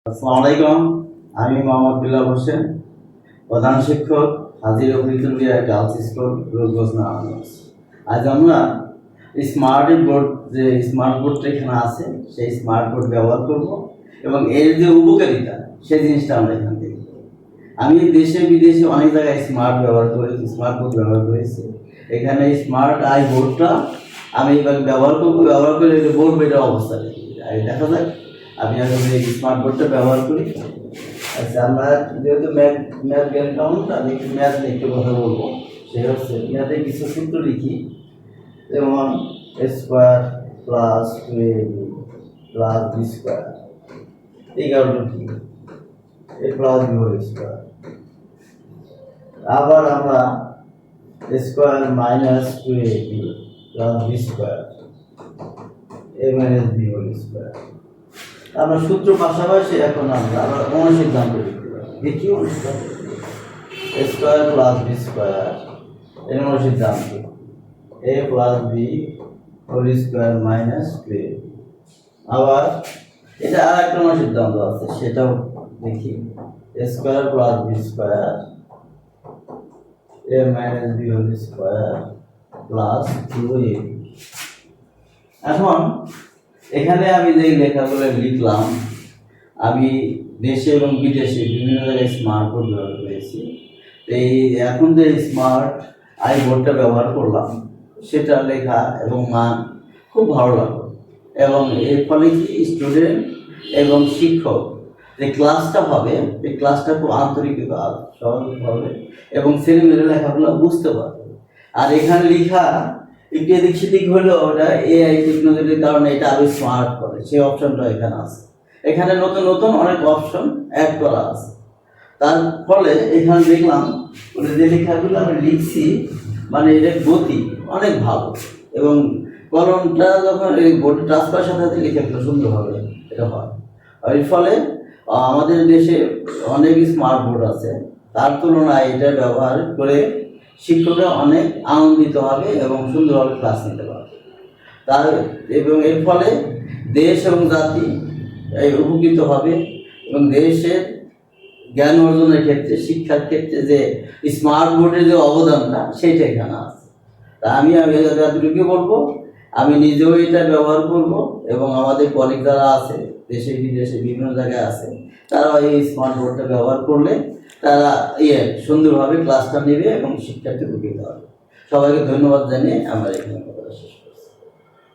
আসসালামু আলাইকুম। আমি মোহাম্মদ বিল্লাল হোসেন, প্রধান শিক্ষক, হাজির অভিতুলিয়া গার্লস স্কুল, রূপগঞ্জ। আজ আমরা স্মার্ট বোর্ড, যে স্মার্ট বোর্ডটা এখানে আছে, সেই স্মার্ট বোর্ড ব্যবহার করব এবং এর যে উপকারিতা সেই জিনিসটা আমরা এখান থেকে। আমি দেশে বিদেশে অনেক জায়গায় স্মার্ট বোর্ড ব্যবহার করেছি। এখানে স্মার্ট আই বোর্ডটা আমি এবার ব্যবহার করে বোর্ড বেটার অবস্থা দেখি। দেখা যাক, আমি এখন এই স্মার্ট বোর্ডটা ব্যবহার করি। আচ্ছা, আমরা যেহেতু ম্যাথ জ্ঞান কাউন্ট, আমি একটু ম্যাথ নিয়ে একটু কথা বলবো। সেটা হচ্ছে ম্যাথে কিছু সূত্র লিখি, যেমন square plus 2ab plus B square = কি, A plus B whole square. আবার আমরা square minus 2ab plus B square A minus B whole square. আমরা সূত্র পাশাপাশি এখন আমরা অনুসিদ্ধান্ত লিখতে পারি। দেখি অনুসিদ্ধান্ত, স্কোয়ার প্লাস বি স্কোয়ার এর অনুসিদ্ধান্ত A plus B whole square minus 2ab। আবার এটা আর একটা অনুসিদ্ধান্ত আছে, সেটাও দেখি, square plus B square A minus B whole square plus 2ab। এখন এখানে আমি যে লেখাগুলো লিখলাম, আমি দেশে এবং বিদেশে বিভিন্ন জায়গায় স্মার্ট বোর্ড ব্যবহার করেছি। এই এখন যে স্মার্ট আই বোর্ডটা ব্যবহার করলাম, সেটা লেখা এবং মান খুব ভালো লাগলো। এবং এর ফলে কি স্টুডেন্ট এবং শিক্ষক যে ক্লাসটা হবে, এই ক্লাসটা খুব আন্তরিকতা সহজ হবে এবং ছেলেমেয়েরা লেখাগুলো বুঝতে পারবে। আর এখানে লেখা একটু এদিক সেদিক হলেও ওটা এআই টেকনোলজির কারণে এটা আরো স্মার্ট করে, সেই অপশনটা এখানে আছে। এখানে নতুন নতুন অনেক অপশন অ্যাড করা আছে। তার ফলে এখানে দেখলাম যে লেখাগুলো আমি লিখছি, মানে এর গতি অনেক ভালো এবং কলমটা যখন এই বোর্ডে ট্রান্সফার সাথে সাথে লেখাগুলো সুন্দরভাবে এটা হয়। আর এর ফলে আমাদের দেশে অনেক স্মার্ট বোর্ড আছে, তার তুলনায় এটা ব্যবহার করে শিক্ষকরা অনেক আনন্দিত হবে এবং সুন্দরভাবে ক্লাস নিতে পারবে। এবং এর ফলে দেশ এবং জাতি উপকৃত হবে এবং দেশের জ্ঞান অর্জনের ক্ষেত্রে, শিক্ষার ক্ষেত্রে যে স্মার্ট বোর্ডের যে অবদানটা, সেইটা এখানে আছে। তা আমি এতটুকু বলবো, আমি নিজেও এটা ব্যবহার করব এবং আমাদের কলিগ যারা আছে দেশে বিদেশে বিভিন্ন জায়গায় আছে, তারা এই স্মার্ট বোর্ডটা ব্যবহার করলে তারা সুন্দরভাবে ক্লাসটা নেবে এবং শিক্ষার্থী উপকৃত হবে। সবাইকে ধন্যবাদ জানিয়ে আমরা এখানে